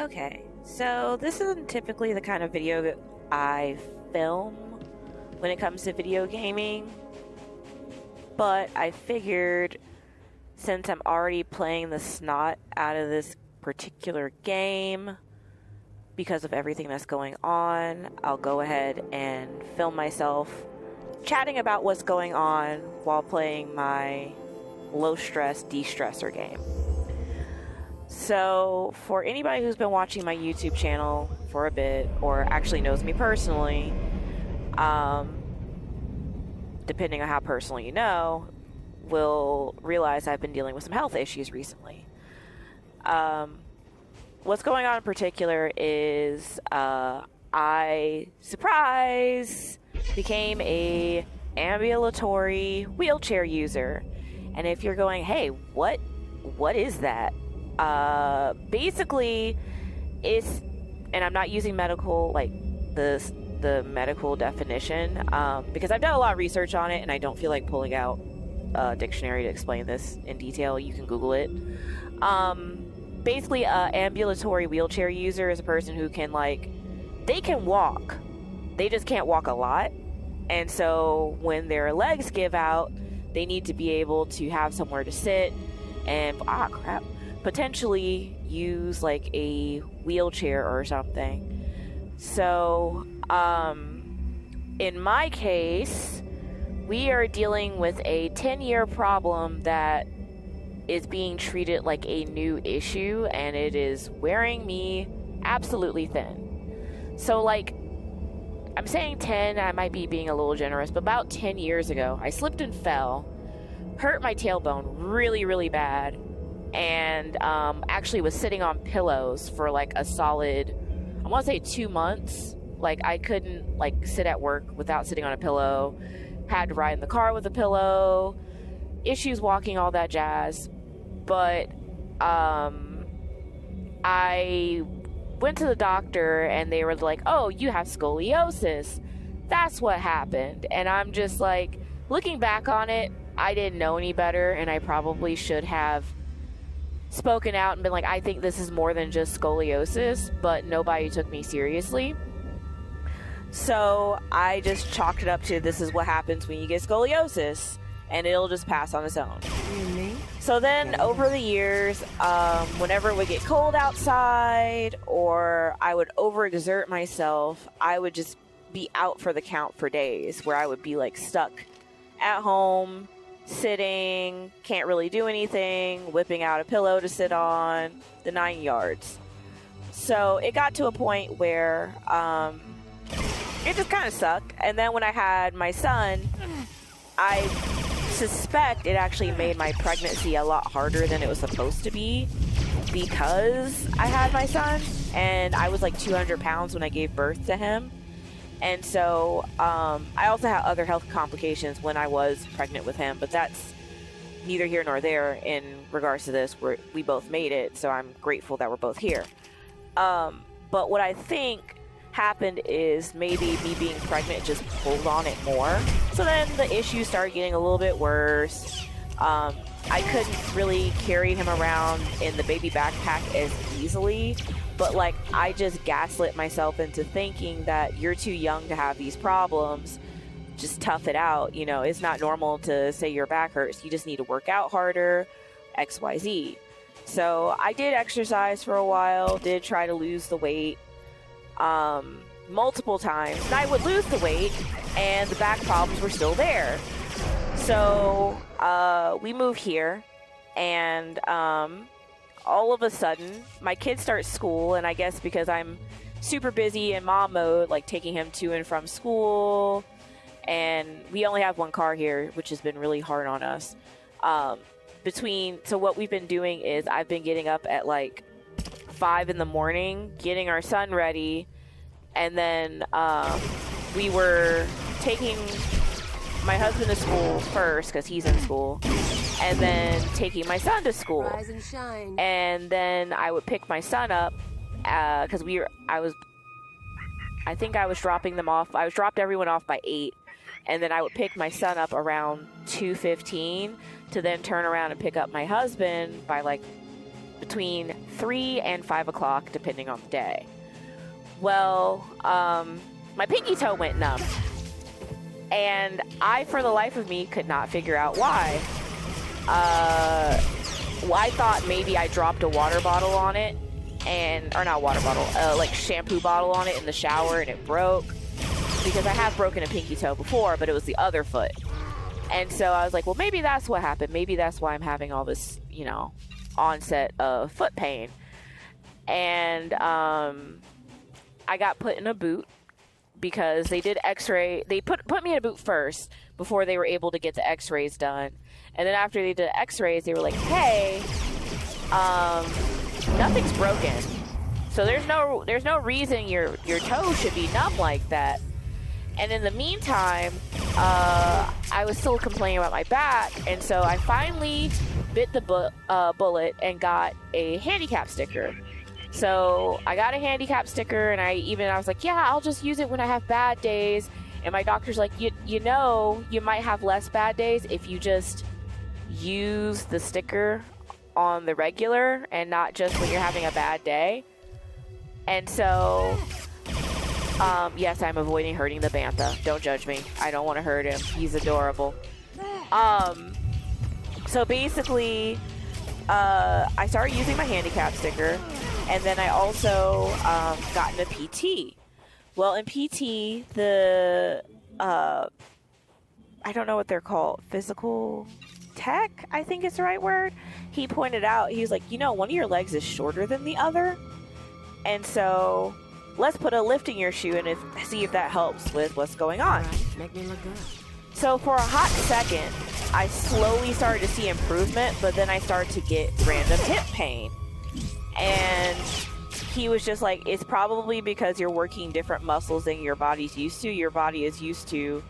Okay, so this isn't typically the kind of video that I film when it comes to video gaming, but I figured since I'm already playing the snot out of this particular game because of everything that's going on, I'll go ahead and film myself chatting about what's going on while playing my low-stress de-stressor game. So, for anybody who's been watching my YouTube channel for a bit, or actually knows me personally, depending on how personal you know, will realize I've been dealing with some health issues recently. What's going on in particular is I, surprise, became a ambulatory wheelchair user. And if you're going, hey, what is that? Basically, it's, and I'm not using medical, like the medical definition, because I've done a lot of research on it, and I don't feel like pulling out a dictionary to explain this in detail. You can Google it. Basically, an ambulatory wheelchair user is a person who can, they can walk. They just can't walk a lot. And so when their legs give out, they need to be able to have somewhere to sit and, potentially use a wheelchair or something. So, in my case, we are dealing with a 10-year problem that is being treated like a new issue, and it is wearing me absolutely thin. So, I'm saying 10, I might be being a little generous, but about 10 years ago, I slipped and fell, hurt my tailbone really, really bad, and actually was sitting on pillows for a solid, I want to say 2 months. I couldn't sit at work without sitting on a pillow, had to ride in the car with a pillow, issues walking, all that jazz. But I went to the doctor and they were like, oh, you have scoliosis. That's what happened. And I'm just looking back on it, I didn't know any better, and I probably should have spoken out and been I think this is more than just scoliosis, but nobody took me seriously. So I just chalked it up to, this is what happens when you get scoliosis, and it'll just pass on its own. Really? So then over the years, whenever it would get cold outside or I would overexert myself, I would just be out for the count for days, where I would be stuck at home, sitting, can't really do anything, whipping out a pillow to sit on, the 9 yards. So it got to a point where it just kind of sucked. And then when I had my son, I suspect it actually made my pregnancy a lot harder than it was supposed to be, because I had my son, and I was 200 pounds when I gave birth to him. And so I also had other health complications when I was pregnant with him, but that's neither here nor there in regards to this. We both made it, so I'm grateful that we're both here. But what I think happened is maybe me being pregnant just pulled on it more. So then the issues started getting a little bit worse. I couldn't really carry him around in the baby backpack as easily. But I just gaslit myself into thinking that you're too young to have these problems. Just tough it out. It's not normal to say your back hurts. You just need to work out harder, XYZ. So I did exercise for a while, did try to lose the weight multiple times. And I would lose the weight, and the back problems were still there. So we moved here, and all of a sudden, my kid starts school, and I guess because I'm super busy in mom mode, taking him to and from school, and we only have one car here, which has been really hard on us. So what we've been doing is I've been getting up at 5 in the morning, getting our son ready, and then we were taking my husband to school first because he's in school, and then taking my son to school. Rise and shine. And then I would pick my son up because I was dropping them off. I was dropped everyone off by 8, and then I would pick my son up around 2:15 to then turn around and pick up my husband by between 3 and 5 o'clock, depending on the day. Well, my pinky toe went numb. And I, for the life of me, could not figure out why. Well, I thought maybe I dropped a water bottle on it, or not water bottle, like shampoo bottle on it in the shower, and it broke. Because I have broken a pinky toe before, but it was the other foot. And so I was like, well, maybe that's what happened. Maybe that's why I'm having all this, onset of foot pain. And I got put in a boot because they did x-ray. They put me in a boot first before they were able to get the x-rays done. And then after they did the x-rays, they were like, hey, nothing's broken. So there's no reason your toe should be numb like that. And in the meantime, I was still complaining about my back, and so I finally bit the bullet and got a handicap sticker. So I got a handicap sticker, and I was like, yeah, I'll just use it when I have bad days. And my doctor's like, you might have less bad days if you just use the sticker on the regular and not just when you're having a bad day. And so... yes, I'm avoiding hurting the Bantha. Don't judge me. I don't want to hurt him. He's adorable. So basically, I started using my handicap sticker, and then I also got into PT. Well, in PT, I don't know what they're called, physical tech, I think is the right word. He pointed out, he was like, one of your legs is shorter than the other, and so... let's put a lift in your shoe and see if that helps with what's going on. Right, make me look good. So for a hot second, I slowly started to see improvement, but then I started to get random hip pain. And he was just like, it's probably because you're working different muscles than your body's used to. Your body is used to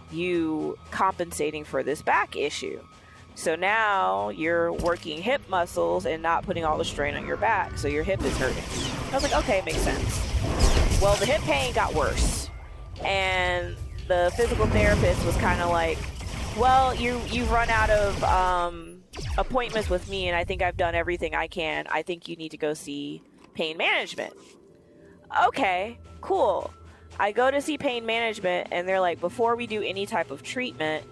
you compensating for this back issue. So now you're working hip muscles and not putting all the strain on your back, so your hip is hurting. I was like, okay, makes sense. Well, the hip pain got worse, and the physical therapist was kind of like, well, you've run out of appointments with me, and I think I've done everything I can. I think you need to go see pain management. Okay, cool. I go to see pain management, and they're like, before we do any type of treatment,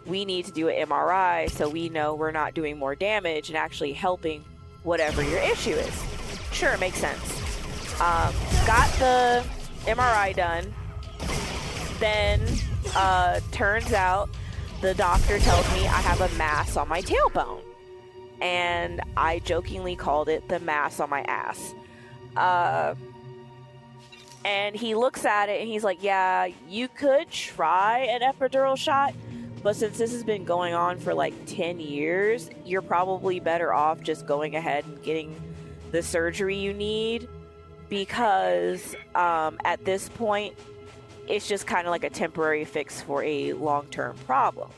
we need to do an MRI so we know we're not doing more damage and actually helping whatever your issue is. Sure, makes sense. Got the MRI done. Then turns out the doctor tells me I have a mass on my tailbone. And I jokingly called it the mass on my ass. And he looks at it and he's like, yeah, you could try an epidural shot, but since this has been going on for like 10 years, you're probably better off just going ahead and getting the surgery you need, because at this point, it's just kind of like a temporary fix for a long-term problem.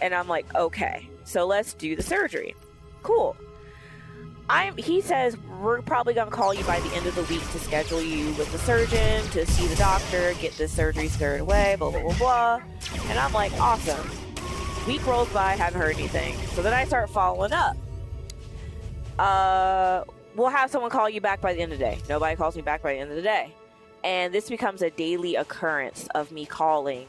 And I'm like, okay, so let's do the surgery. Cool. He says, we're probably going to call you by the end of the week to schedule you with the surgeon, to see the doctor, get the surgery squared away, blah, blah, blah, blah. And I'm like, awesome. Week rolls by, haven't heard anything. So then I start following up. We'll have someone call you back by the end of the day. Nobody calls me back by the end of the day. And this becomes a daily occurrence of me calling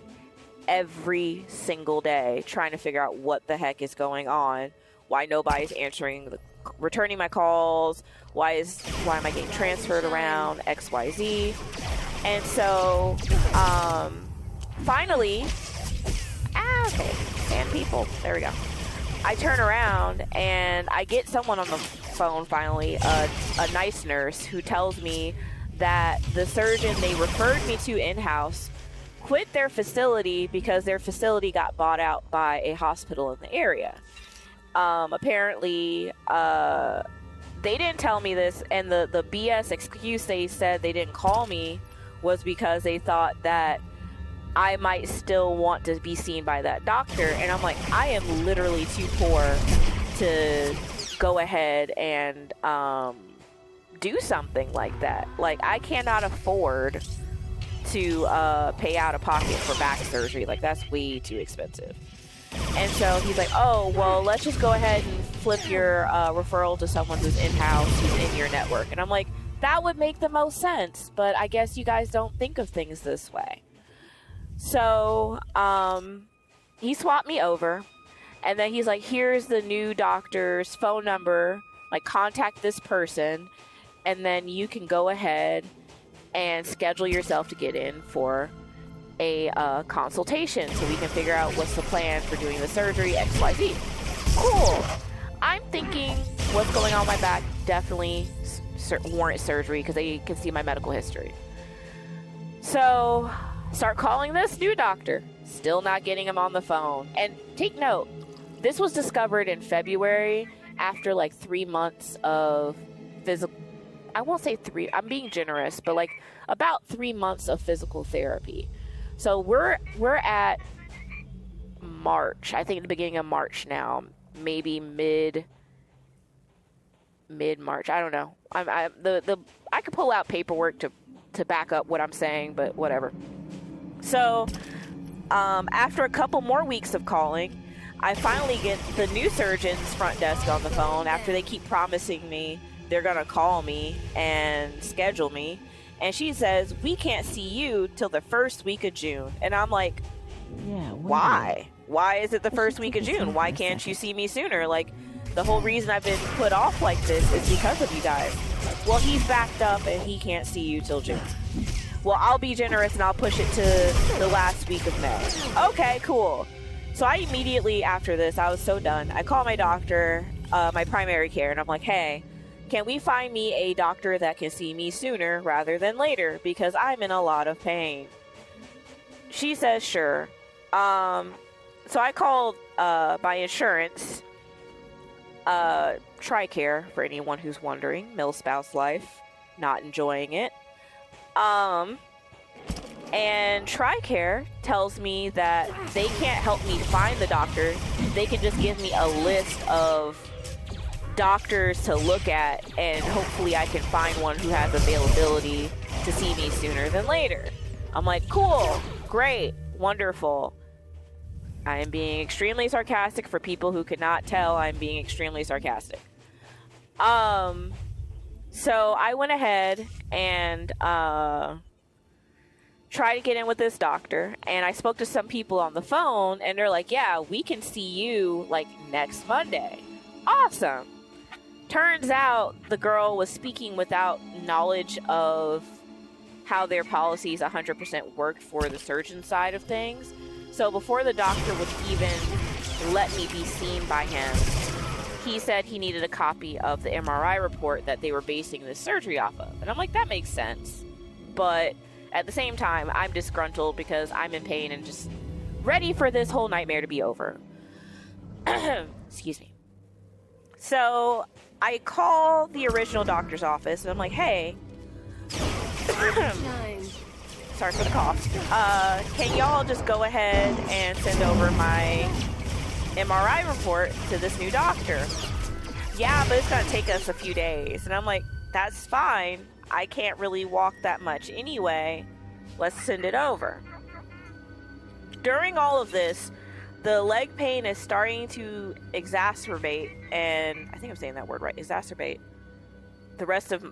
every single day, trying to figure out what the heck is going on, why nobody's returning my calls, why am I getting transferred around, XYZ. And so finally, okay, and people, there we go. I turn around and I get someone on the phone finally, a nice nurse, who tells me that the surgeon they referred me to in-house quit their facility because their facility got bought out by a hospital in the area. Apparently, they didn't tell me this, and the BS excuse they said they didn't call me was because they thought that I might still want to be seen by that doctor. And I'm like, I am literally too poor to go ahead and do something like that. Like, I cannot afford to pay out of pocket for back surgery. Like, that's way too expensive. And so he's like, oh, well, let's just go ahead and flip your referral to someone who's in-house, who's in your network. And I'm like, that would make the most sense, but I guess you guys don't think of things this way. So he swapped me over, and then he's like, here's the new doctor's phone number, like contact this person, and then you can go ahead and schedule yourself to get in for a consultation so we can figure out what's the plan for doing the surgery, XYZ. Cool. I'm thinking what's going on in my back definitely warrant surgery because they can see my medical history. So start calling this new doctor. Still not getting him on the phone. And take note, this was discovered in February after like 3 months of physical, I won't say 3, I'm being generous, but like about 3 months of physical therapy. So we're at March, I think the beginning of March now, maybe mid March. I don't know. I could pull out paperwork to back up what I'm saying, but whatever. So after a couple more weeks of calling, I finally get the new surgeon's front desk on the phone after they keep promising me they're gonna call me and schedule me. And she says, we can't see you till the first week of June. And I'm like, yeah, why? Why is it the first week of June? Why can't you see me sooner? Like, the whole reason I've been put off like this is because of you guys. Well, he's backed up and he can't see you till June. Well, I'll be generous and I'll push it to the last week of May. Okay, cool. So I immediately, after this, I was so done. I call my doctor, my primary care, and I'm like, hey, can we find me a doctor that can see me sooner rather than later? Because I'm in a lot of pain. She says, sure. So I called my insurance, TRICARE, for anyone who's wondering, MilSpouse Life, not enjoying it. And TRICARE tells me that they can't help me find the doctor. They can just give me a list of doctors to look at, and hopefully I can find one who has availability to see me sooner than later. I'm like, cool, great, wonderful. I am being extremely sarcastic. For people who could not tell, I'm being extremely sarcastic. So I went ahead and tried to get in with this doctor, and I spoke to some people on the phone, and they're like, yeah, we can see you like next Monday. Awesome. Turns out the girl was speaking without knowledge of how their policies 100% worked for the surgeon side of things. So before the doctor would even let me be seen by him, he said he needed a copy of the MRI report that they were basing this surgery off of. And I'm like, that makes sense. But at the same time, I'm disgruntled because I'm in pain and just ready for this whole nightmare to be over. Excuse me. So I call the original doctor's office and I'm like, hey, sorry for the cough. Can y'all just go ahead and send over my MRI report to this new doctor? Yeah, but it's going to take us a few days. And I'm like, that's fine. I can't really walk that much anyway. Let's send it over. During all of this, the leg pain is starting to exacerbate, and I think I'm saying that word right, exacerbate. The rest of,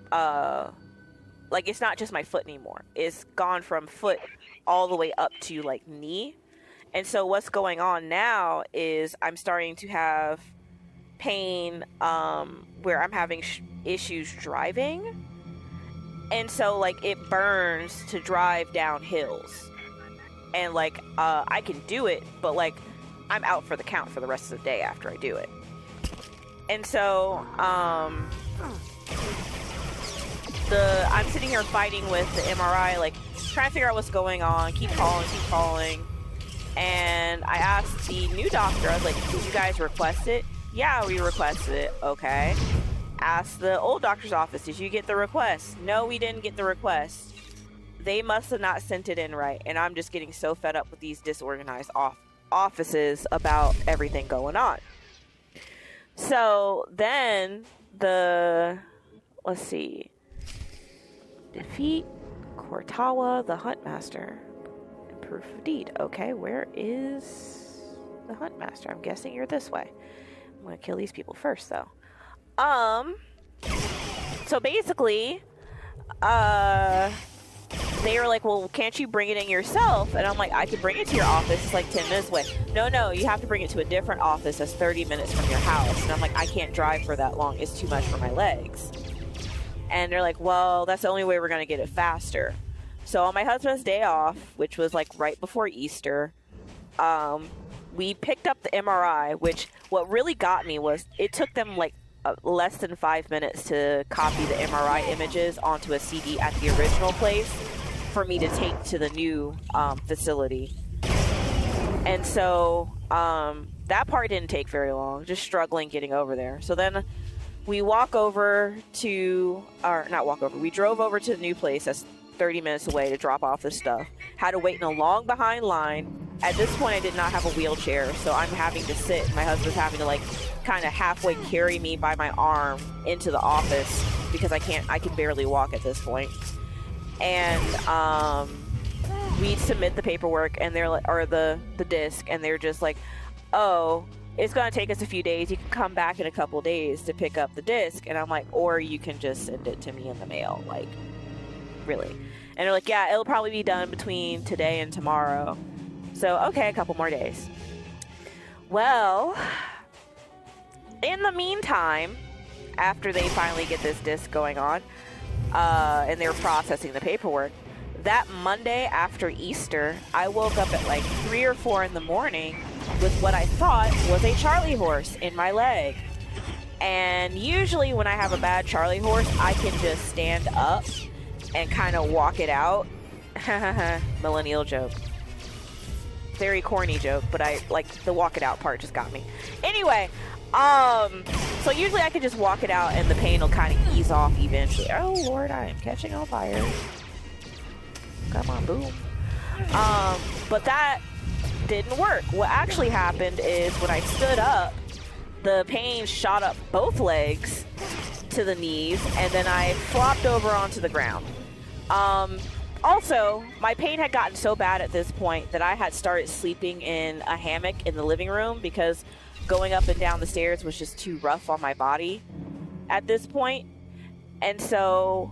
like, it's not just my foot anymore. It's gone from foot all the way up to, like, knee. And so what's going on now is I'm starting to have pain where I'm having issues driving. And so, like, it burns to drive down hills. And, like, I can do it, but, like, I'm out for the count for the rest of the day after I do it. And so, I'm sitting here fighting with the MRI, like, trying to figure out what's going on, keep calling. And I asked the new doctor, I was like, did you guys request it? Yeah, we requested it. Okay. Asked the old doctor's office, did you get the request? No, we didn't get the request. They must have not sent it in right. And I'm just getting so fed up with these disorganized offices about everything going on. So then let's see. Defeat Kortawa, the Huntmaster. Proof of deed. Okay, where is the Huntmaster? I'm guessing you're this way. I'm gonna kill these people first, though. So basically, they were like, well, can't you bring it in yourself? And I'm like, I could bring it to your office. It's like 10 minutes away. No, you have to bring it to a different office that's 30 minutes from your house. And I'm like, I can't drive for that long. It's too much for my legs. And they're like, well, that's the only way we're going to get it faster. So on my husband's day off, which was like right before Easter, we picked up the MRI, which what really got me was it took them like less than 5 minutes to copy the MRI images onto a CD at the original place for me to take to the new facility. And so that part didn't take very long, just struggling getting over there. So then we we drove over to the new place that's 30 minutes away to drop off the stuff. Had to wait in a long behind line. At this point, I did not have a wheelchair, so I'm having to sit. My husband's having to like kind of halfway carry me by my arm into the office because I can barely walk at this point. And we submit the paperwork and they're like, or the disc, and they're just like, oh, it's going to take us a few days. You can come back in a couple days to pick up the disc. And I'm like, or you can just send it to me in the mail. Like, really? And they're like, yeah, it'll probably be done between today and tomorrow. So, okay, a couple more days. Well, in the meantime, after they finally get this disc going on, and they're processing the paperwork, that Monday after Easter, I woke up at like 3 or 4 in the morning with what I thought was a Charlie horse in my leg. And usually when I have a bad Charlie horse, I can just stand up and kind of walk it out. Millennial joke. Very corny joke, but I like the walk it out part just got me. Anyway, so usually I can just walk it out and the pain will kind of ease off eventually. Oh Lord, I am catching on fire. Come on, boom. But that didn't work. What actually happened is when I stood up, the pain shot up both legs to the knees, and then I flopped over onto the ground. Also, my pain had gotten so bad at this point that I had started sleeping in a hammock in the living room because going up and down the stairs was just too rough on my body at this point. And so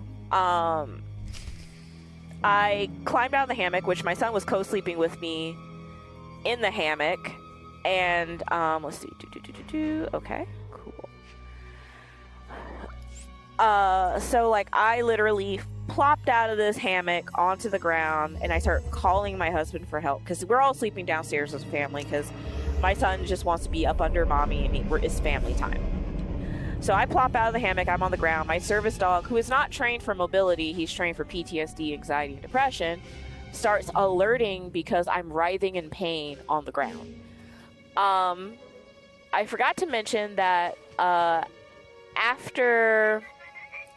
I climbed out of the hammock, which my son was co-sleeping with me in the hammock. And let's see. Okay, cool. So like I literally plopped out of this hammock onto the ground and I start calling my husband for help because we're all sleeping downstairs as a family because my son just wants to be up under mommy and it's family time. So I plop out of the hammock, I'm on the ground. My service dog, who is not trained for mobility, he's trained for PTSD, anxiety, and depression, starts alerting because I'm writhing in pain on the ground. I forgot to mention that after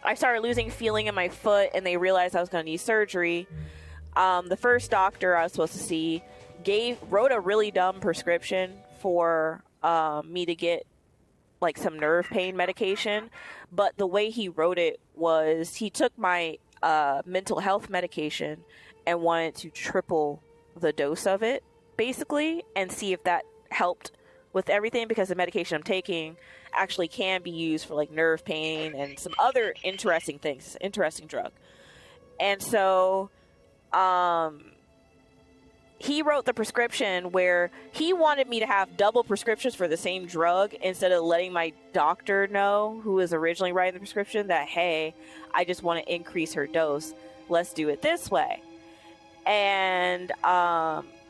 I started losing feeling in my foot and they realized I was going to need surgery, the first doctor I was supposed to see wrote a really dumb prescription for me to get like some nerve pain medication. But the way he wrote it was he took my mental health medication and wanted to triple the dose of it, basically, and see if that helped with everything, because the medication I'm taking actually can be used for like nerve pain and some other interesting things. Interesting drug. And so he wrote the prescription where he wanted me to have double prescriptions for the same drug instead of letting my doctor know, who was originally writing the prescription, that, hey, I just want to increase her dose. Let's do it this way. And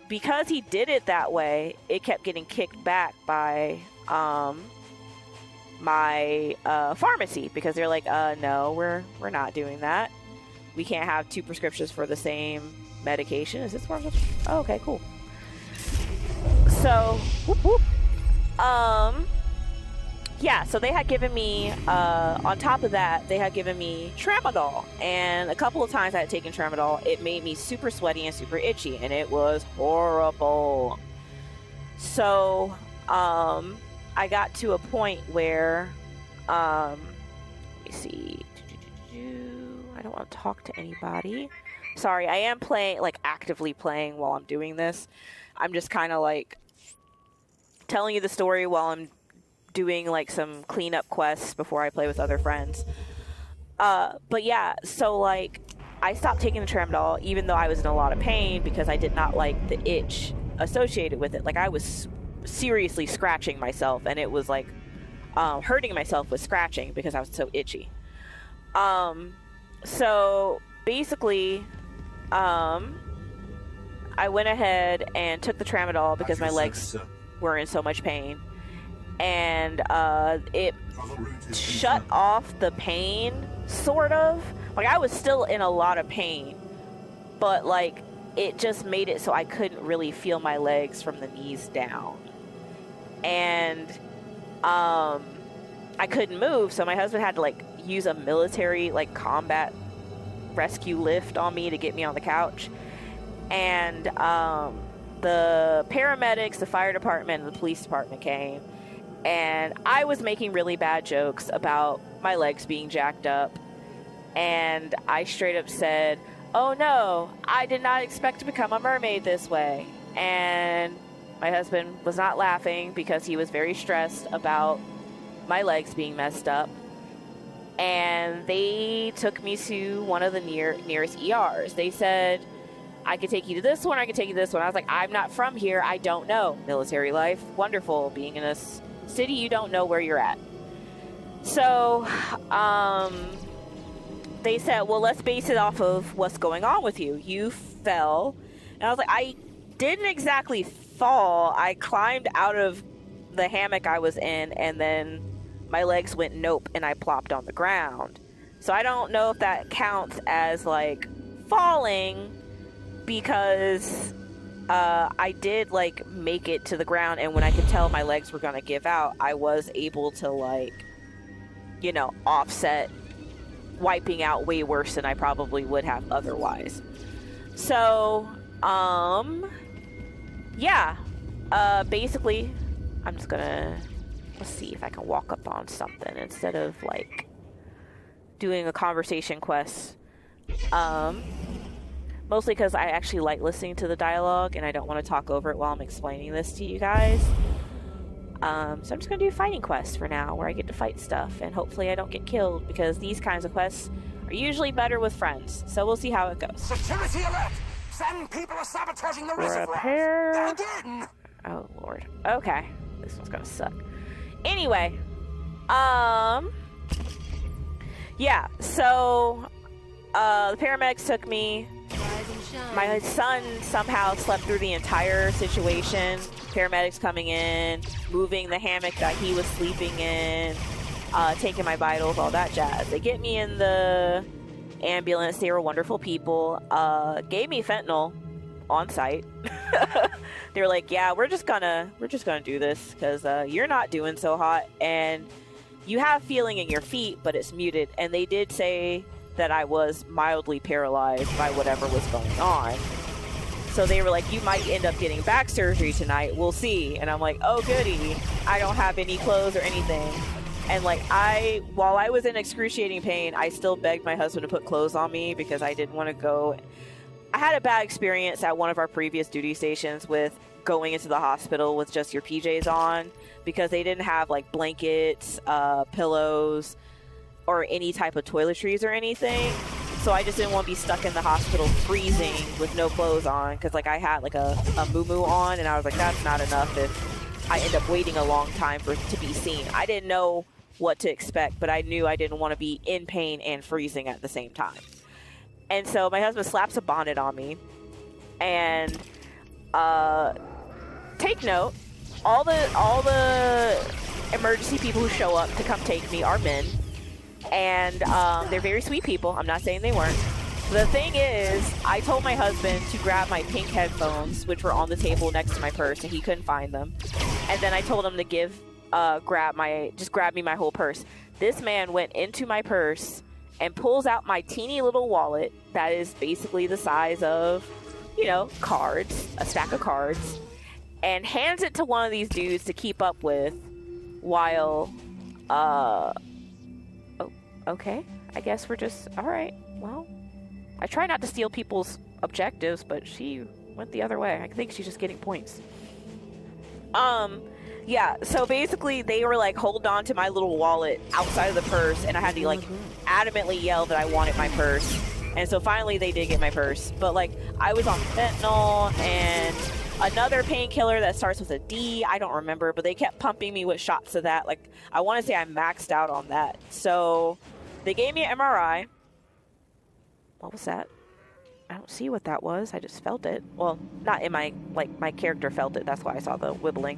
because he did it that way, it kept getting kicked back by my pharmacy, because they're like, no, we're not doing that. We can't have two prescriptions for the same medication. Is this one? Oh, okay, cool. So, yeah, so they had given me, on top of that, they had given me tramadol. And a couple of times I had taken tramadol, it made me super sweaty and super itchy, and it was horrible. So, I got to a point where, let me see. I don't want to talk to anybody. Sorry, I am playing, like actively playing while I'm doing this. I'm just kind of like telling you the story while I'm doing like some cleanup quests before I play with other friends. But yeah, so like I stopped taking the tramadol even though I was in a lot of pain because I did not like the itch associated with it. Like I was seriously scratching myself, and it was like hurting myself with scratching because I was so itchy. So basically, I went ahead and took the tramadol because my legs were in so much pain, and it shut off the pain, sort of. Like I was still in a lot of pain, but like it just made it so I couldn't really feel my legs from the knees down, and I couldn't move. So my husband had to like use a military like combat rescue lift on me to get me on the couch. And the paramedics, the fire department, and the police department came, and I was making really bad jokes about my legs being jacked up, and I straight up said, "Oh no, I did not expect to become a mermaid this way." And my husband was not laughing because he was very stressed about my legs being messed up. And they took me to one of the nearest ERs. They said, "I could take you to this one, I could take you to this one." I was like, "I'm not from here, I don't know. Military life, wonderful. Being in a city, you don't know where you're at." So, they said, "Well, let's base it off of what's going on with you. You fell." And I was like, "I didn't exactly fall. I climbed out of the hammock I was in, and then my legs went nope, and I plopped on the ground. So I don't know if that counts as like falling, because I did like make it to the ground, and when I could tell my legs were gonna give out, I was able to like, you know, offset wiping out way worse than I probably would have otherwise." So yeah, basically I'm just gonna, let's see if I can walk up on something instead of like doing a conversation quest. Mostly because I actually like listening to the dialogue and I don't want to talk over it while I'm explaining this to you guys. So I'm just gonna do fighting quests for now, where I get to fight stuff, and hopefully I don't get killed, because these kinds of quests are usually better with friends. So we'll see how it goes. Security alert! Some people are sabotaging the reservoir. Repair. Again! Oh lord. Okay, this one's gonna suck. Anyway, yeah. So the paramedics took me. My son somehow slept through the entire situation. Paramedics coming in, moving the hammock that he was sleeping in, taking my vitals, all that jazz. They get me in the ambulance. They were wonderful people. Gave me fentanyl on site. They were like, "Yeah, we're just gonna do this because you're not doing so hot, and you have feeling in your feet, but it's muted." And they did say that I was mildly paralyzed by whatever was going on. So they were like, "You might end up getting back surgery tonight. We'll see." And I'm like, "Oh goody, I don't have any clothes or anything." And like while I was in excruciating pain, I still begged my husband to put clothes on me because I didn't want to go. I had a bad experience at one of our previous duty stations with going into the hospital with just your PJs on, because they didn't have like blankets, pillows, or any type of toiletries or anything. So I just didn't want to be stuck in the hospital freezing with no clothes on, because like I had like a muumuu on, and I was like, that's not enough if I end up waiting a long time for it to be seen. I didn't know what to expect, but I knew I didn't want to be in pain and freezing at the same time. And so my husband slaps a bonnet on me, and take note, all the emergency people who show up to come take me are men. And they're very sweet people. I'm not saying they weren't. The thing is, I told my husband to grab my pink headphones, which were on the table next to my purse, and he couldn't find them. And then I told him to grab me my whole purse. This man went into my purse and pulls out my teeny little wallet that is basically the size of, you know, cards, a stack of cards, and hands it to one of these dudes to keep up with while, okay, I guess we're just, alright, well, I try not to steal people's objectives, but she went the other way. I think she's just getting points. Yeah, so basically they were like, hold on to my little wallet outside of the purse, and I had to like adamantly yell that I wanted my purse. And so finally they did get my purse. But like, I was on fentanyl and another painkiller that starts with a D. I don't remember, but they kept pumping me with shots of that. Like, I want to say I maxed out on that. So they gave me an MRI. What was that? I don't see what that was. I just felt it. Well, not in my, like, my character felt it. That's why I saw the wibbling.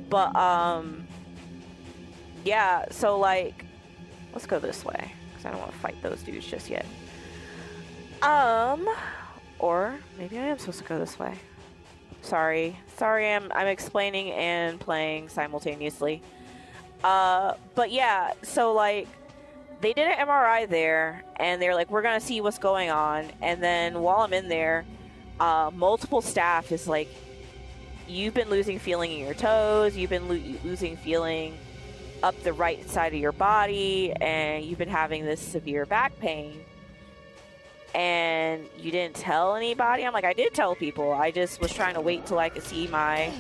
But, yeah, so, like, let's go this way, because I don't want to fight those dudes just yet. Or maybe I am supposed to go this way. Sorry, I'm explaining and playing simultaneously. But yeah, so, like, they did an MRI there, and they're like, we're gonna see what's going on. And then while I'm in there, multiple staff is like, you've been losing feeling in your toes, you've been losing feeling up the right side of your body, and you've been having this severe back pain. And you didn't tell anybody? I'm like, I did tell people. I just was trying to wait till I could see my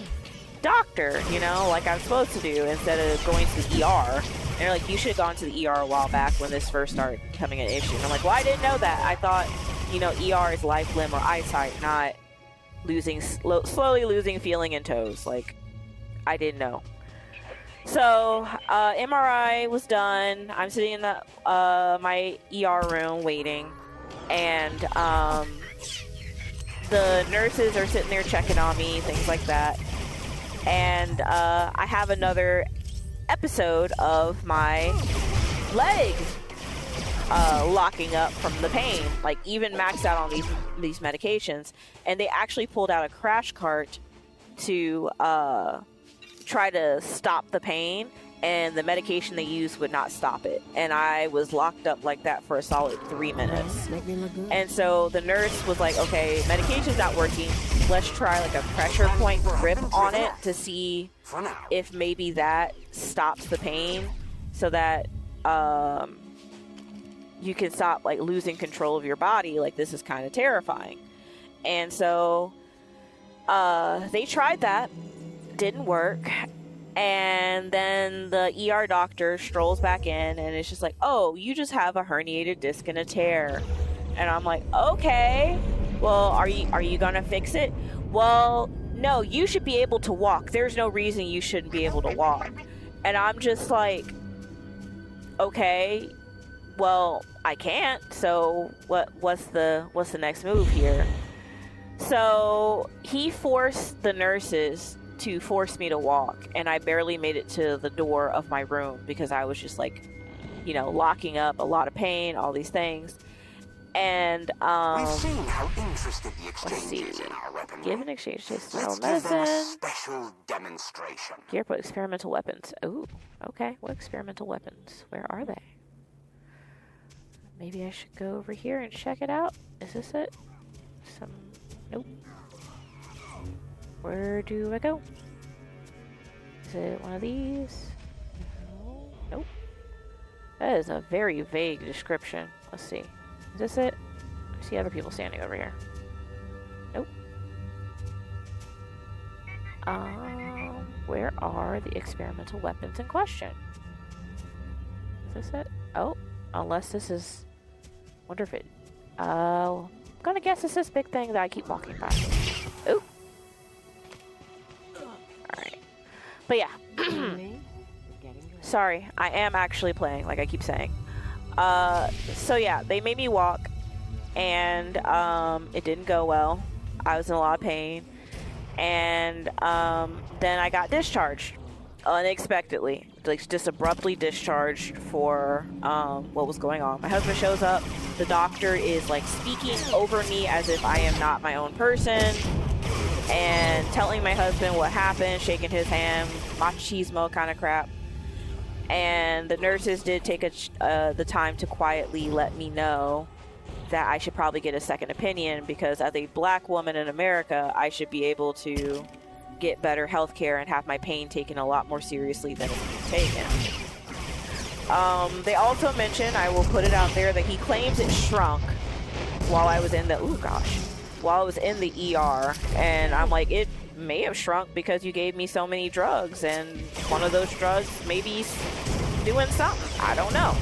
doctor, you know, like I'm supposed to do, instead of going to the ER. And they're like, you should have gone to the ER a while back when this first started becoming an issue. And I'm like, well, I didn't know that. I thought, you know, ER is life, limb, or eyesight, not slowly losing feeling in toes. Like, I didn't know. So MRI was done. I'm sitting in the my ER room waiting, and the nurses are sitting there checking on me, things like that. And I have another episode of my leg locking up from the pain, like even maxed out on these medications. And they actually pulled out a crash cart to try to stop the pain, and the medication they used would not stop it. And I was locked up like that for a solid 3 minutes. And so the nurse was like, okay, medication's not working, let's try like a pressure point grip on it to see if maybe that stops the pain, so that you can stop like losing control of your body. Like, this is kind of terrifying. And so they tried that, didn't work. And then the ER doctor strolls back in, and it's just like, oh, you just have a herniated disc and a tear. And I'm like, okay, well, are you gonna fix it? Well, no, you should be able to walk. There's no reason you shouldn't be able to walk. And I'm just like, okay, well, I can't, so what's the next move here? So he forced the nurses to force me to walk, and I barely made it to the door of my room because I was just like, you know, locking up, a lot of pain, all these things. And we've seen how interested the exchange is in our weaponry. Give an exchange to Let's give them a special demonstration. Gear put experimental weapons. Ooh, okay. What experimental weapons? Where are they? Maybe I should go over here and check it out. Is this it? Nope. Where do I go? Is it one of these? No. Nope. That is a very vague description. Let's see. Is this it? I see other people standing over here. Nope. Where are the experimental weapons in question? Is this it? Oh, unless this is... Wonder if it... I'm gonna guess it's this big thing that I keep walking by. Ooh. Alright. But yeah. Sorry, I am actually playing, like I keep saying. So yeah, they made me walk, and it didn't go well. I was in a lot of pain, and then I got discharged unexpectedly, like just abruptly discharged for what was going on. My husband shows up. The doctor is like speaking over me as if I am not my own person, and telling my husband what happened, shaking his hand, machismo kind of crap. And the nurses did take the time to quietly let me know that I should probably get a second opinion, because as a black woman in America, I should be able to get better health care and have my pain taken a lot more seriously than it's being taken. They also mentioned, I will put it out there, that he claims it shrunk while I was in the... Ooh, gosh. while I was in the ER, and I'm like, it may have shrunk because you gave me so many drugs, and one of those drugs maybe doing something. I don't know.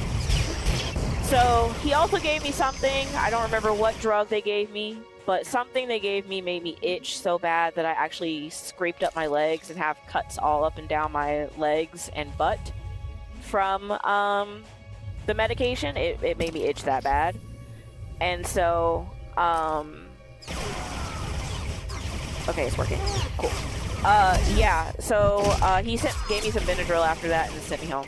So he also gave me something. I don't remember what drug they gave me, but something they gave me made me itch so bad that I actually scraped up my legs and have cuts all up and down my legs and butt from the medication. It made me itch that bad. And so, okay, it's working. Cool. Yeah, so he gave me some Benadryl after that and sent me home.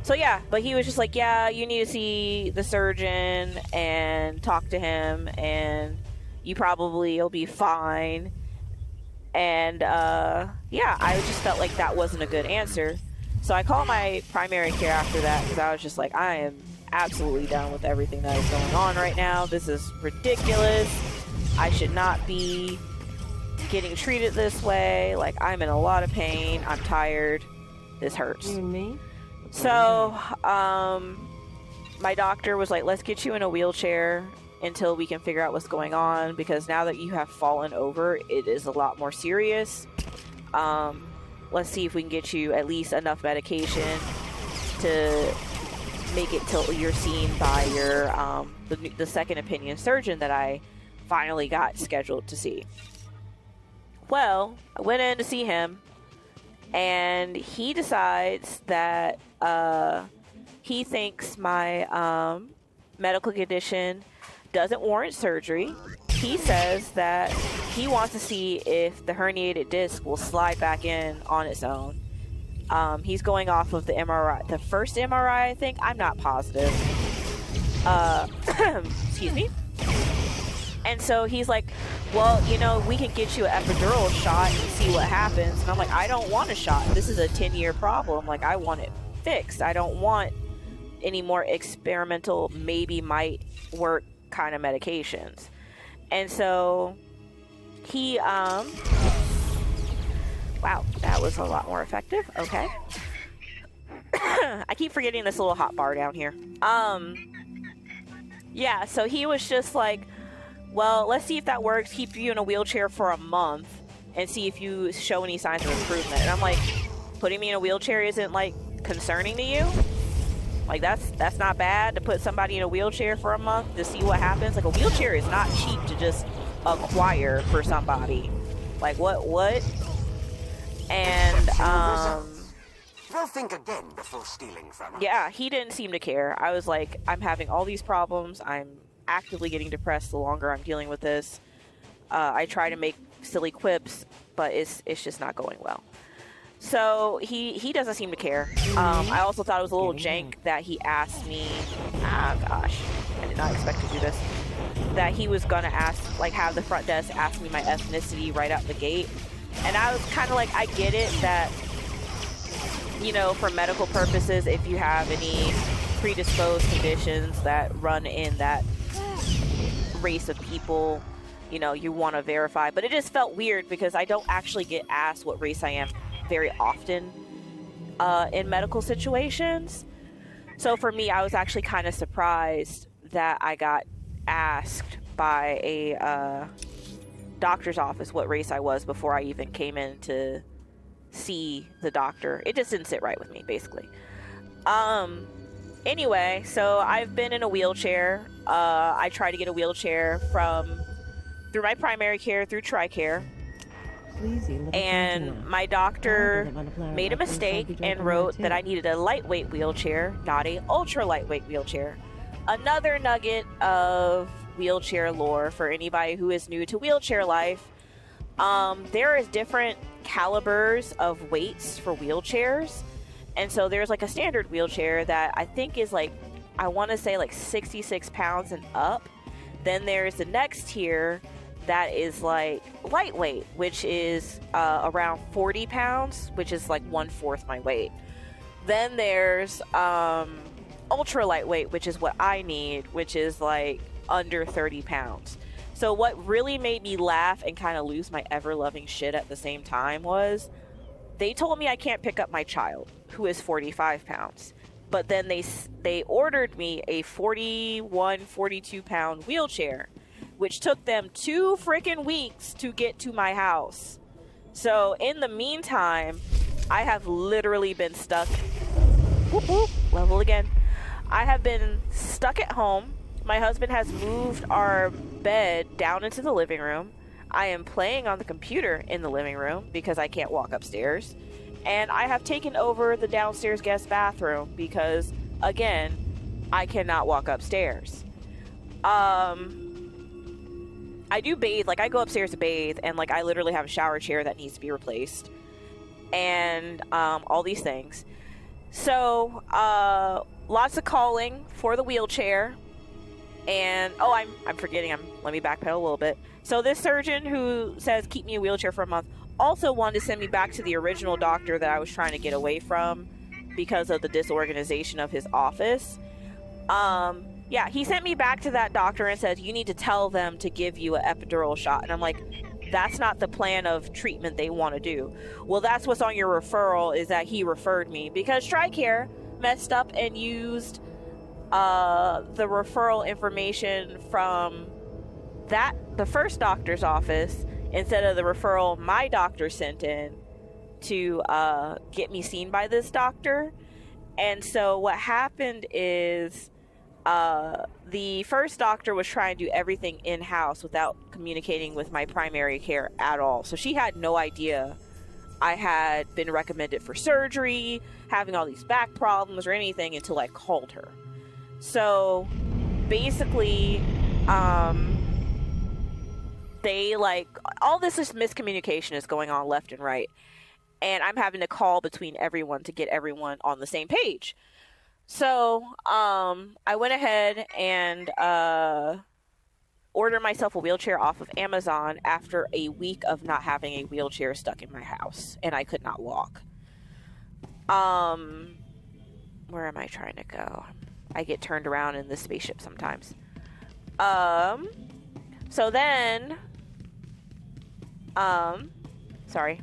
So yeah, but he was just like, yeah, you need to see the surgeon and talk to him, and you'll be fine. And yeah, I just felt like that wasn't a good answer. So I called my primary care after that because I was just like, I am absolutely done with everything that is going on right now. This is ridiculous. I should not be getting treated this way. Like, I'm in a lot of pain. I'm tired. This hurts. You and me? So, my doctor was like, let's get you in a wheelchair until we can figure out what's going on, because now that you have fallen over, it is a lot more serious. Let's see if we can get you at least enough medication to make it till you're seen by your, the second opinion surgeon that I finally got scheduled to see. Well, I went in to see him, and he decides that he thinks my medical condition doesn't warrant surgery. He says that he wants to see if the herniated disc will slide back in on its own. He's going off of the MRI, the first MRI, I think. I'm not positive. Excuse me. And so he's like, well, you know, we can get you an epidural shot and see what happens. And I'm like, I don't want a shot. This is a 10-year problem. Like, I want it fixed. I don't want any more experimental, maybe might work kind of medications. And so he, wow, that was a lot more effective. Okay. I keep forgetting this little hot bar down here. Yeah, so he was just like, well, let's see if that works. Keep you in a wheelchair for a month and see if you show any signs of improvement. And I'm like, putting me in a wheelchair isn't like concerning to you? Like, that's not bad to put somebody in a wheelchair for a month to see what happens? Like, a wheelchair is not cheap to just acquire for somebody. Like, what? And They'll think again before stealing from us. yeah, he didn't seem to care. I was like, I'm having all these problems. I'm actively getting depressed the longer I'm dealing with this. I try to make silly quips, but it's just not going well. So he doesn't seem to care. I also thought it was a little jank that he asked me, gosh, I did not expect to do this, that he was gonna ask, like, have the front desk ask me my ethnicity right out the gate. And I was kind of like, I get it that, you know, for medical purposes, if you have any predisposed conditions that run in that race of people, you know, you want to verify. But it just felt weird because I don't actually get asked what race I am very often in medical situations. So for me, I was actually kind of surprised that I got asked by a doctor's office what race I was before I even came in to see the doctor. It just didn't sit right with me, basically. Anyway, so I've been in a wheelchair. I tried to get a wheelchair through my primary care, through TRICARE. And my doctor made a mistake and wrote that I needed a lightweight wheelchair, not a ultra lightweight wheelchair. Another nugget of wheelchair lore for anybody who is new to wheelchair life. There is different calibers of weights for wheelchairs. And so there's like a standard wheelchair that I think is like, I want to say like 66 pounds and up. Then there's the next tier that is like lightweight, which is around 40 pounds, which is like 1/4 my weight. Then there's ultra lightweight, which is what I need, which is like under 30 pounds. So what really made me laugh and kind of lose my ever-loving shit at the same time was they told me I can't pick up my child, who is 45 pounds. But then they ordered me a 41, 42 pound wheelchair, which took them 2 freaking weeks to get to my house. So in the meantime, I have literally been stuck. Whoop, whoop, level again. I have been stuck at home. My husband has moved our bed down into the living room. I am playing on the computer in the living room because I can't walk upstairs. And I have taken over the downstairs guest bathroom because, again, I cannot walk upstairs. I do bathe. Like, I go upstairs to bathe, and, like, I literally have a shower chair that needs to be replaced. And all these things. So, lots of calling for the wheelchair. And, I'm forgetting. Let me backpedal a little bit. So this surgeon who says keep me in a wheelchair for a month also wanted to send me back to the original doctor that I was trying to get away from because of the disorganization of his office. He sent me back to that doctor and said, you need to tell them to give you an epidural shot. And I'm like, that's not the plan of treatment they want to do. Well, that's what's on your referral, is that he referred me because TRICARE messed up and used the referral information from the first doctor's office instead of the referral my doctor sent in to get me seen by this doctor. And so what happened is the first doctor was trying to do everything in-house without communicating with my primary care at all. So she had no idea I had been recommended for surgery, having all these back problems or anything until I called her. So basically, all this is miscommunication is going on left and right. And I'm having to call between everyone to get everyone on the same page. So, I went ahead and, ordered myself a wheelchair off of Amazon after a week of not having a wheelchair stuck in my house. And I could not walk. Where am I trying to go? I get turned around in this spaceship sometimes. So then, sorry.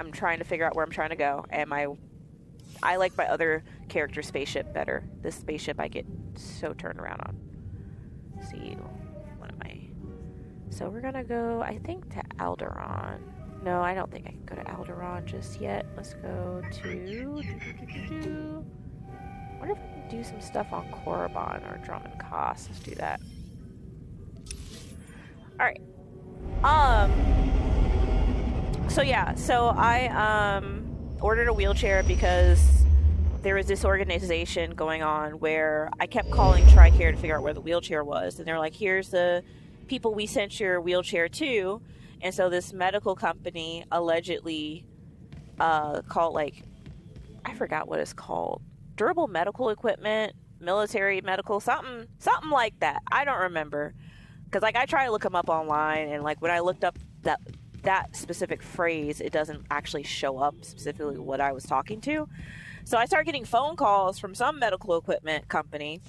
I'm trying to figure out where I'm trying to go. And I like my other character spaceship better. This spaceship I get so turned around on. Let's see, what am I? So we're gonna go, I think, to Alderaan. No, I don't think I can go to Alderaan just yet. Let's go to... I wonder if I can do some stuff on Korriban or Dromund Kaas. Let's do that. Alright. So I ordered a wheelchair because there was this organization going on where I kept calling TRICARE to figure out where the wheelchair was. And they're like, here's the people we sent your wheelchair to. And so this medical company allegedly called, like, I forgot what it's called. Durable medical equipment, military medical, something like that. I don't remember. Because, like, I try to look them up online, and, like, when I looked up that specific phrase, it doesn't actually show up specifically what I was talking to. So I started getting phone calls from some medical equipment company,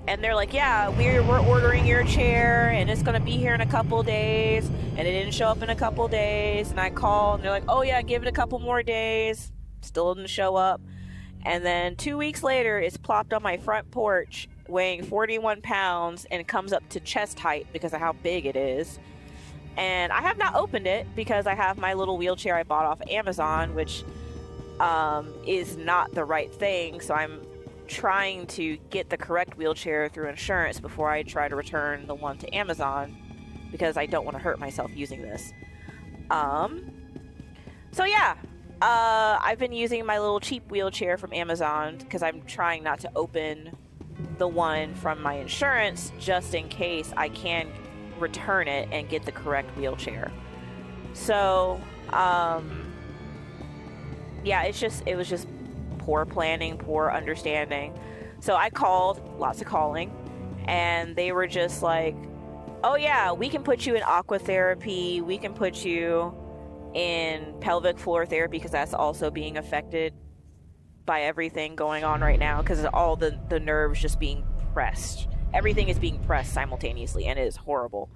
and they're like, yeah, we're ordering your chair, and it's going to be here in a couple days, and it didn't show up in a couple days. And I called, and they're like, oh, yeah, give it a couple more days. Still didn't show up. And then 2 weeks later, it's plopped on my front porch, weighing 41 pounds, and it comes up to chest height because of how big it is. And I have not opened it because I have my little wheelchair I bought off Amazon, which is not the right thing. So I'm trying to get the correct wheelchair through insurance before I try to return the one to Amazon, because I don't want to hurt myself using this. I've been using my little cheap wheelchair from Amazon because I'm trying not to open the one from my insurance just in case I can return it and get the correct wheelchair. So, it was just poor planning, poor understanding. So I called, lots of calling, and they were just like, oh yeah, we can put you in aqua therapy, we can put you in pelvic floor therapy because that's also being affected by everything going on right now because all the nerves just being pressed. Everything is being pressed simultaneously, and it is horrible.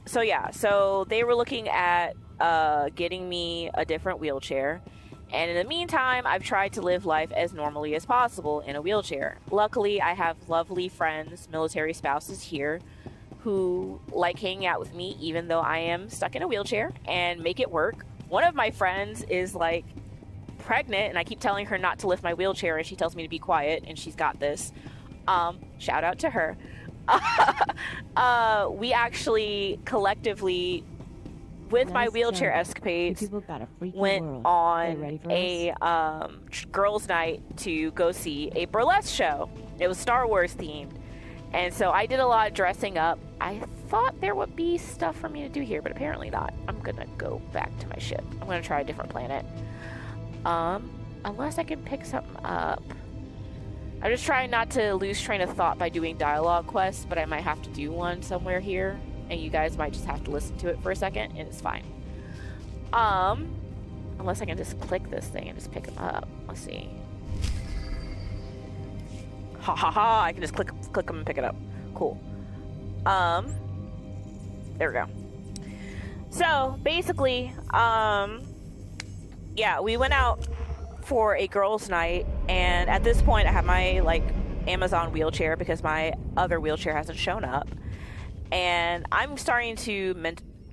So they were looking at getting me a different wheelchair, And in the meantime, I've tried to live life as normally as possible in a wheelchair. Luckily, I have lovely friends, military spouses here, who like hanging out with me even though I am stuck in a wheelchair and make it work. One of my friends is like pregnant and I keep telling her not to lift my wheelchair and she tells me to be quiet and she's got this. Shout out to her. We actually collectively, with my wheelchair escapades, went on a girls' night to go see a burlesque show. It was Star Wars themed. And so I did a lot of dressing up. I thought there would be stuff for me to do here, but apparently not. I'm gonna go back to my ship. I'm gonna try a different planet. Unless I can pick something up. I'm just trying not to lose train of thought by doing dialogue quests, but I might have to do one somewhere here, and you guys might just have to listen to it for a second, and it's fine. Unless I can just click this thing and just pick them up. Let's see. Ha ha ha! I can just click them and pick it up. Cool. There we go. So basically, yeah, we went out for a girls' night, and at this point I have my like Amazon wheelchair because my other wheelchair hasn't shown up, and I'm starting to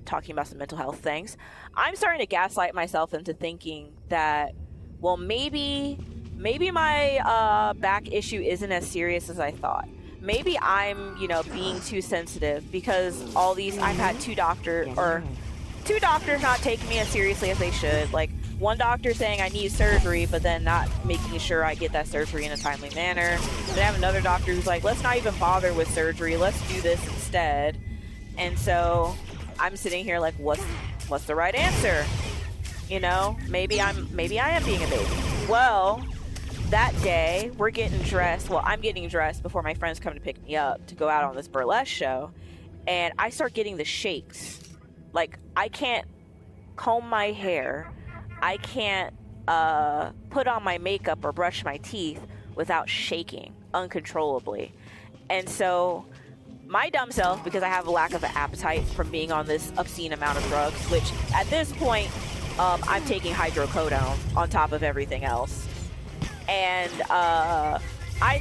talking about some mental health things. I'm starting to gaslight myself into thinking that, well, maybe my back issue isn't as serious as I thought. Maybe I'm, being too sensitive because I've had two doctors not taking me as seriously as they should. Like, one doctor saying I need surgery, but then not making sure I get that surgery in a timely manner. Then I have another doctor who's like, let's not even bother with surgery. Let's do this instead. And so I'm sitting here like, what's the right answer? Maybe I am being a baby. Well, that day we're getting dressed. Well, I'm getting dressed before my friends come to pick me up to go out on this burlesque show. And I start getting the shakes. Like, I can't comb my hair. I can't put on my makeup or brush my teeth without shaking uncontrollably. And so my dumb self, because I have a lack of appetite from being on this obscene amount of drugs, which at this point, I'm taking hydrocodone on top of everything else. And I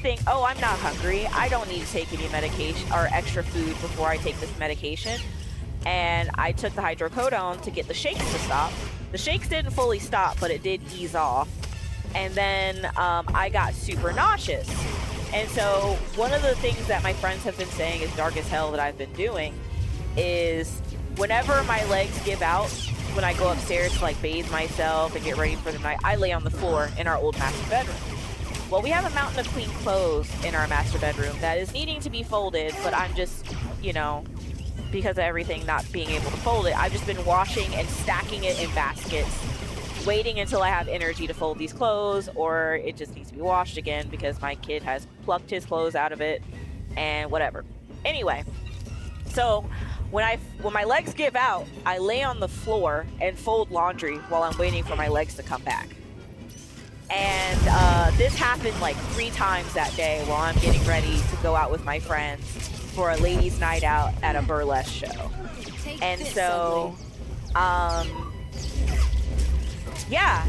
think, I'm not hungry. I don't need to take any medication or extra food before I take this medication. And I took the hydrocodone to get the shakes to stop. The shakes didn't fully stop, but it did ease off. And then I got super nauseous. And so one of the things that my friends have been saying is dark as hell that I've been doing is whenever my legs give out, when I go upstairs to like bathe myself and get ready for the night, I lay on the floor in our old master bedroom. Well, we have a mountain of clean clothes in our master bedroom that is needing to be folded, but I'm just, because of everything not being able to fold it, I've just been washing and stacking it in baskets, waiting until I have energy to fold these clothes, or it just needs to be washed again because my kid has plucked his clothes out of it and whatever. Anyway, so when my legs give out, I lay on the floor and fold laundry while I'm waiting for my legs to come back. And this happened like 3 times that day while I'm getting ready to go out with my friends for a ladies' night out at a burlesque show. And so,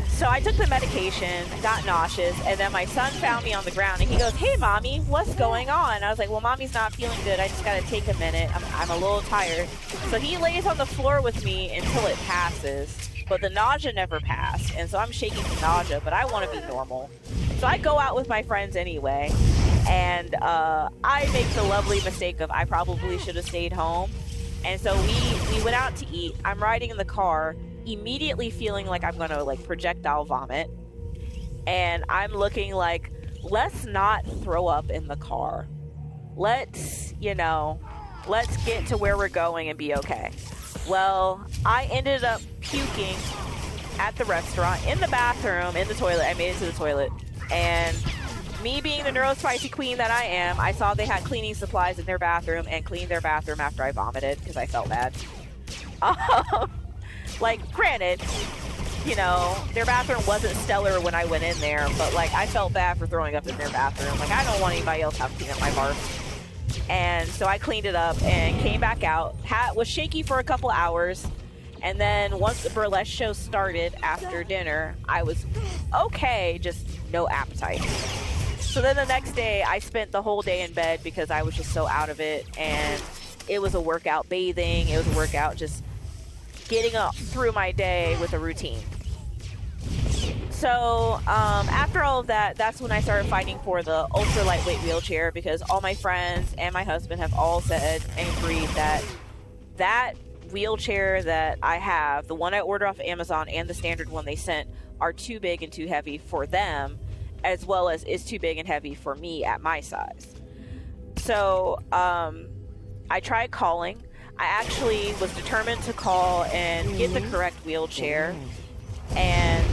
so I took the medication, got nauseous, and then my son found me on the ground and he goes, "Hey, Mommy, what's going on?" I was like, "Well, Mommy's not feeling good. I just gotta take a minute. I'm a little tired." So he lays on the floor with me until it passes, but the nausea never passed. And so I'm shaking the nausea, but I want to be normal. So I go out with my friends anyway. And I make the lovely mistake of I probably should have stayed home. And so we went out to eat. I'm riding in the car, immediately feeling like I'm going to like projectile vomit. And I'm looking like, let's not throw up in the car. Let's get to where we're going and be okay. Well, I ended up puking at the restaurant, in the bathroom, in the toilet. I made it to the toilet. And me being the neurospicy queen that I am, I saw they had cleaning supplies in their bathroom and cleaned their bathroom after I vomited because I felt bad. Like, granted, their bathroom wasn't stellar when I went in there, but like I felt bad for throwing up in their bathroom. Like, I don't want anybody else having to clean up my barf. And so I cleaned it up and came back out. Was shaky for a couple hours. And then once the burlesque show started after dinner, I was okay, just no appetite. So then the next day, I spent the whole day in bed because I was just so out of it. And it was a workout bathing. It was a workout just getting up through my day with a routine. So after all of that, that's when I started fighting for the ultra lightweight wheelchair, because all my friends and my husband have all said and agreed that that wheelchair that I have, the one I ordered off Amazon and the standard one they sent, are too big and too heavy for them, as well as is too big and heavy for me at my size. So I tried calling. I actually was determined to call and get the correct wheelchair, and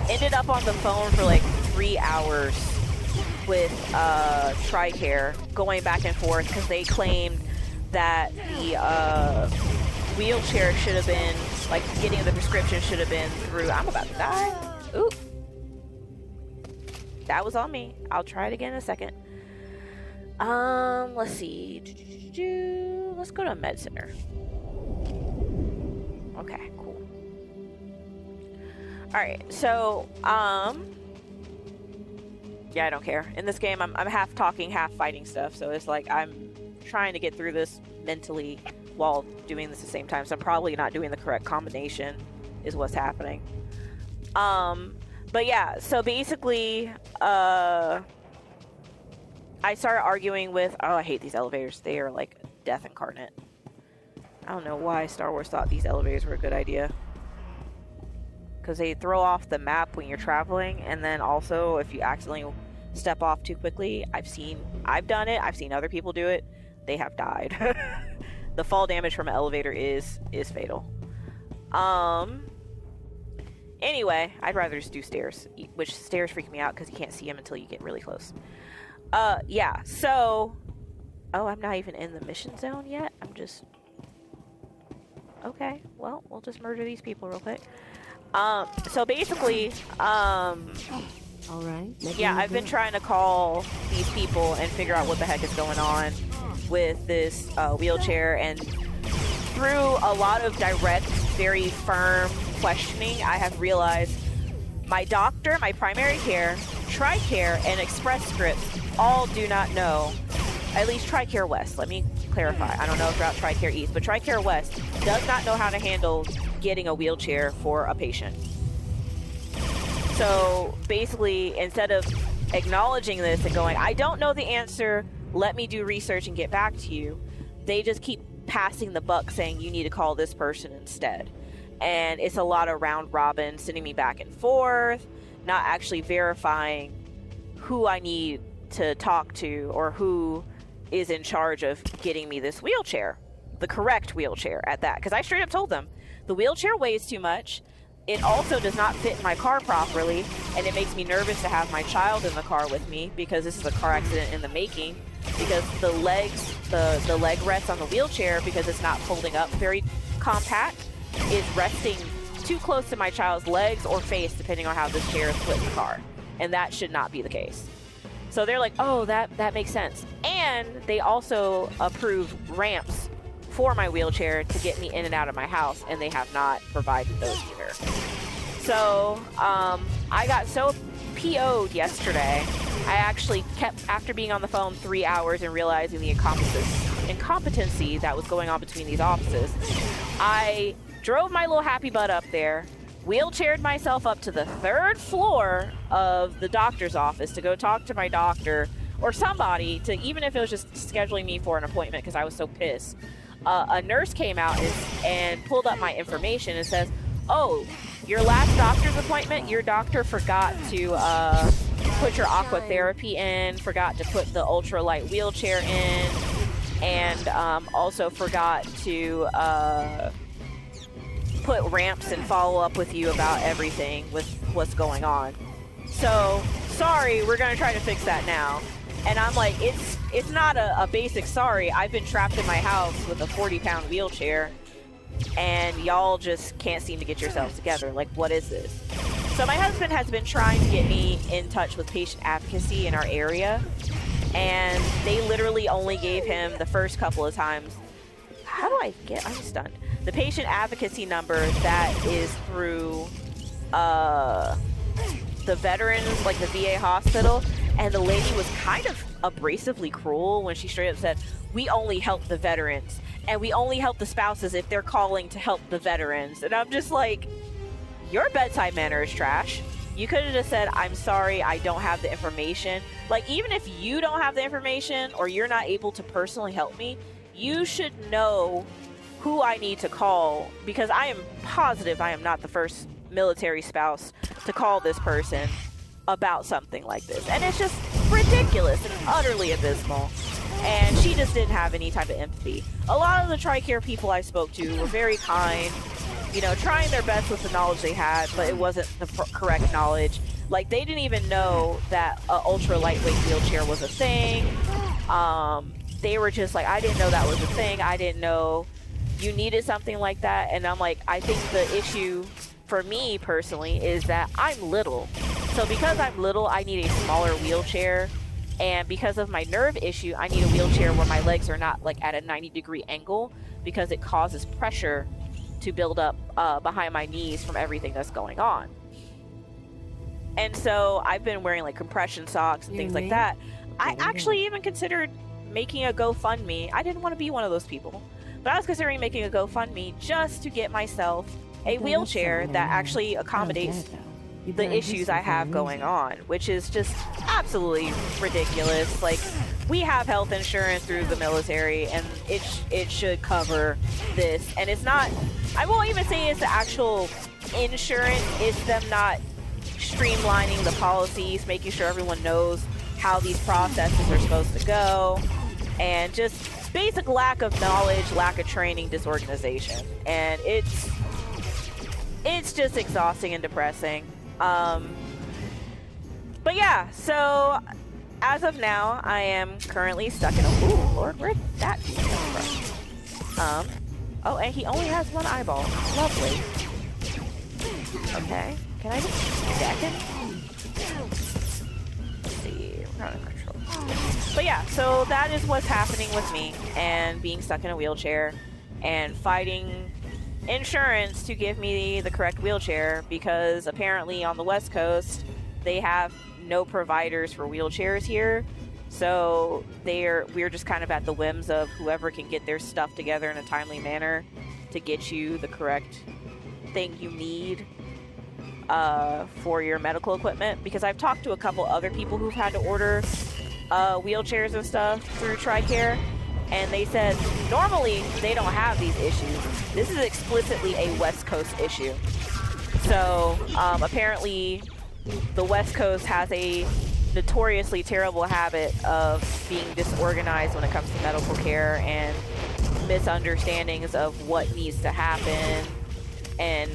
ended up on the phone for like 3 hours with TRICARE, going back and forth because they claimed that the wheelchair should have been, like, getting the prescription should have been through. I'm about to die. Ooh. That was on me. I'll try it again in a second. Let's see. Let's go to a med center. Okay, cool. Alright, so, yeah, I don't care. In this game, I'm half talking, half fighting stuff, so it's like I'm trying to get through this mentally while doing this at the same time, so I'm probably not doing the correct combination, is what's happening. But yeah, so basically, I started arguing with, oh, I hate these elevators. They are like death incarnate. I don't know why Star Wars thought these elevators were a good idea. Because they throw off the map when you're traveling, and then also if you accidentally step off too quickly, I've done it, I've seen other people do it, they have died. The fall damage from an elevator is fatal. Anyway, I'd rather just do stairs, which stairs freak me out because you can't see them until you get really close. Yeah, so, oh, I'm not even in the mission zone yet. I'm just, okay, well, we'll just murder these people real quick. So basically, all right. Yeah, I've been trying to call these people and figure out what the heck is going on with this wheelchair, and through a lot of direct, very firm questioning, I have realized my doctor, my primary care, TRICARE, and Express Scripts all do not know, at least TRICARE West, let me clarify, I don't know about TRICARE East, but TRICARE West does not know how to handle getting a wheelchair for a patient. So basically, instead of acknowledging this and going, I don't know the answer, let me do research and get back to you, they just keep passing the buck saying you need to call this person instead. And it's a lot of round robin, sending me back and forth, not actually verifying who I need to talk to or who is in charge of getting me this wheelchair, the correct wheelchair at that. Because I straight up told them, the wheelchair weighs too much, it also does not fit in my car properly, and it makes me nervous to have my child in the car with me because this is a car accident in the making, because the legs, the leg rest on the wheelchair, because it's not folding up very compact, is resting too close to my child's legs or face, depending on how this chair is put in the car. And that should not be the case. So they're like, oh, that makes sense. And they also approve ramps for my wheelchair to get me in and out of my house, and they have not provided those either. So I got so PO'd yesterday, I actually kept, after being on the phone 3 hours and realizing the incompetency that was going on between these offices, I drove my little happy butt up there, wheelchaired myself up to the 3rd floor of the doctor's office to go talk to my doctor or somebody, to, even if it was just scheduling me for an appointment because I was so pissed. A nurse came out and pulled up my information and says, oh, your last doctor's appointment, your doctor forgot to put your aqua therapy in, forgot to put the ultralight wheelchair in, and also forgot to put ramps and follow up with you about everything with what's going on. So, sorry, we're going to try to fix that now. And I'm like, it's not a basic sorry. I've been trapped in my house with a 40-pound wheelchair, and y'all just can't seem to get yourselves together. Like, what is this? So my husband has been trying to get me in touch with patient advocacy in our area, and they literally only gave him the first couple of times how do I get, I'm stunned. The patient advocacy number that is through the veterans, like the VA hospital, and the lady was kind of abrasively cruel when she straight up said, we only help the veterans, and we only help the spouses if they're calling to help the veterans. And I'm just like, your bedside manner is trash. You could have just said, I'm sorry, I don't have the information. Like, even if you don't have the information or you're not able to personally help me, you should know who I need to call, because I am positive I am not the first military spouse to call this person about something like this. And it's just ridiculous and utterly abysmal. And she just didn't have any type of empathy. A lot of the TRICARE people I spoke to were very kind, you know, trying their best with the knowledge they had, but it wasn't the correct knowledge. Like, they didn't even know that an ultra lightweight wheelchair was a thing. They were just like, I didn't know that was a thing. I didn't know you needed something like that. And I'm like, I think the issue for me personally is that I'm little. So because I'm little, I need a smaller wheelchair. And because of my nerve issue, I need a wheelchair where my legs are not like at a 90-degree angle, because it causes pressure to build up behind my knees from everything that's going on. And so I've been wearing like compression socks and things like that. I actually even considered making a GoFundMe. I didn't want to be one of those people, but I was considering making a GoFundMe just to get myself a wheelchair that actually accommodates the issues I have going on, which is just absolutely ridiculous. Like, we have health insurance through the military, and it should cover this. And it's not, I won't even say it's the actual insurance, it's them not streamlining the policies, making sure everyone knows how these processes are supposed to go, and just basic lack of knowledge, lack of training, disorganization. And it's just exhausting and depressing. But yeah, so as of now, I am currently stuck in a, ooh, Lord, where'd that come from? Oh, and he only has one eyeball. Lovely. Okay, can I just deck him? Let's see, we're out of control. But yeah, so that is what's happening with me, and being stuck in a wheelchair, and fighting insurance to give me the correct wheelchair, because apparently on the West Coast they have no providers for wheelchairs here, so we're just kind of at the whims of whoever can get their stuff together in a timely manner to get you the correct thing you need for your medical equipment. Because I've talked to a couple other people who've had to order wheelchairs and stuff through TRICARE, and they said normally they don't have these issues. This is explicitly a West Coast issue. So apparently the West Coast has a notoriously terrible habit of being disorganized when it comes to medical care, and misunderstandings of what needs to happen and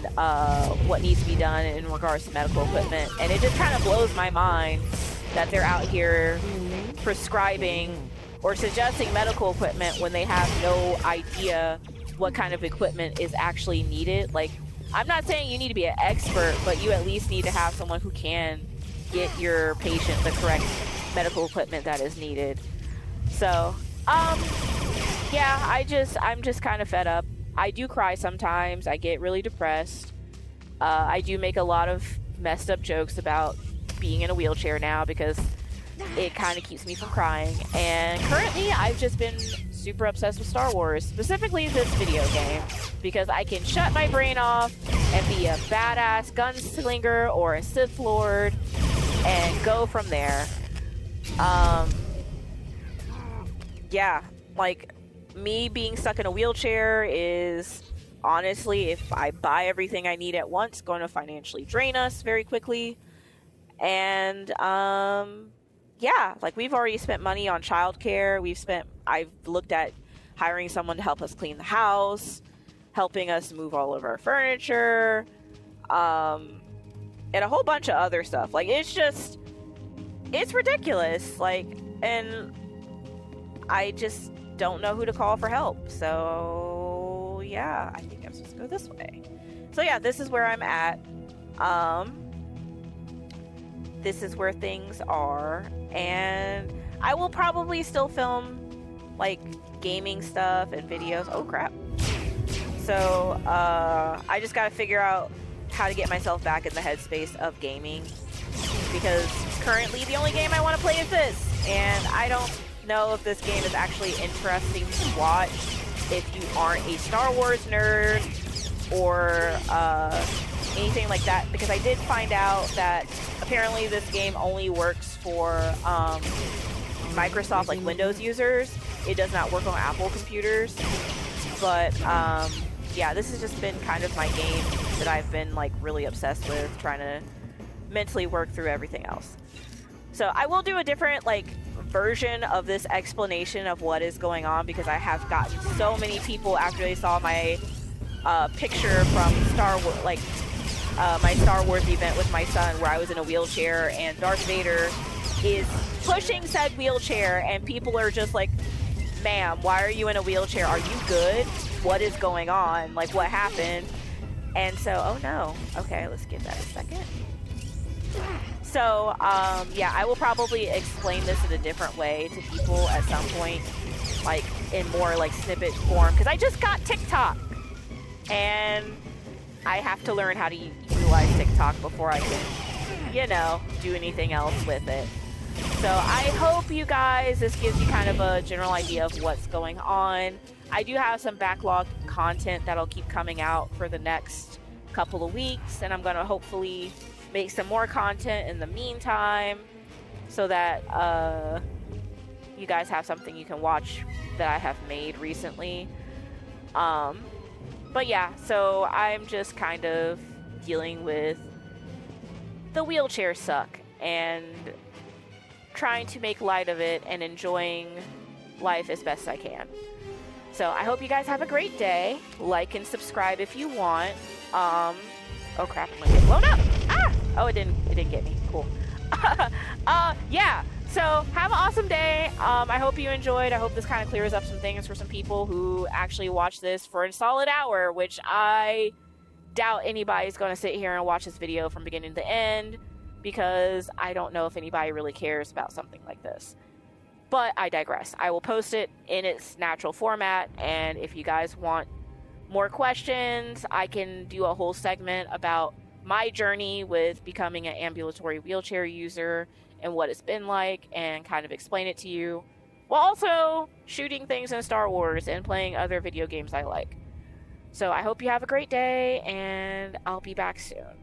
what needs to be done in regards to medical equipment. And it just kind of blows my mind that they're out here prescribing or suggesting medical equipment when they have no idea what kind of equipment is actually needed. Like, I'm not saying you need to be an expert, but you at least need to have someone who can get your patient the correct medical equipment that is needed. So, yeah, I'm just kind of fed up. I do cry sometimes. I get really depressed. I do make a lot of messed up jokes about being in a wheelchair now, because it kind of keeps me from crying. And currently I've just been super obsessed with Star Wars, specifically this video game, because I can shut my brain off and be a badass gunslinger or a Sith Lord and go from there. Yeah, like, me being stuck in a wheelchair is honestly, if I buy everything I need at once, going to financially drain us very quickly. And yeah, like, we've already spent money on childcare. I've looked at hiring someone to help us clean the house, helping us move all of our furniture, and a whole bunch of other stuff. Like, it's ridiculous. Like, and I just don't know who to call for help. So yeah, I think I'm supposed to go this way. So yeah, this is where I'm at. This is where things are, and I will probably still film like gaming stuff and videos. Oh crap. So I just gotta figure out how to get myself back in the headspace of gaming, because currently the only game I want to play is this, and I don't know if this game is actually interesting to watch if you aren't a Star Wars nerd or anything like that, because I did find out that apparently this game only works for Microsoft, like Windows users. It does not work on Apple computers. But yeah, this has just been kind of my game that I've been like really obsessed with, trying to mentally work through everything else. So I will do a different like version of this explanation of what is going on, because I have gotten so many people after they saw my picture from Star Wars, like my Star Wars event with my son, where I was in a wheelchair and Darth Vader is pushing said wheelchair, and people are just like, ma'am, why are you in a wheelchair? Are you good? What is going on? Like, what happened? And so, oh no. Okay, let's give that a second. So, yeah, I will probably explain this in a different way to people at some point, like in more like snippet form, because I just got TikTok, and I have to learn how to utilize TikTok before I can, you know, do anything else with it. So I hope you guys, this gives you kind of a general idea of what's going on. I do have some backlog content that'll keep coming out for the next couple of weeks, and I'm going to hopefully make some more content in the meantime so that you guys have something you can watch that I have made recently. But yeah, so I'm just kind of dealing with the wheelchair suck and trying to make light of it and enjoying life as best I can. So I hope you guys have a great day. Like and subscribe if you want. Oh crap, I'm gonna get blown up. Ah! Oh, it didn't get me. Cool. Yeah. So have an awesome day. I hope you enjoyed. I hope this kind of clears up some things for some people who actually watch this for a solid hour, which I doubt anybody's going to sit here and watch this video from beginning to end, because I don't know if anybody really cares about something like this. But I digress. I will post it in its natural format, and if you guys want more questions, I can do a whole segment about my journey with becoming an ambulatory wheelchair user and what it's been like, and kind of explain it to you, while also shooting things in Star Wars and playing other video games I like. So I hope you have a great day, and I'll be back soon.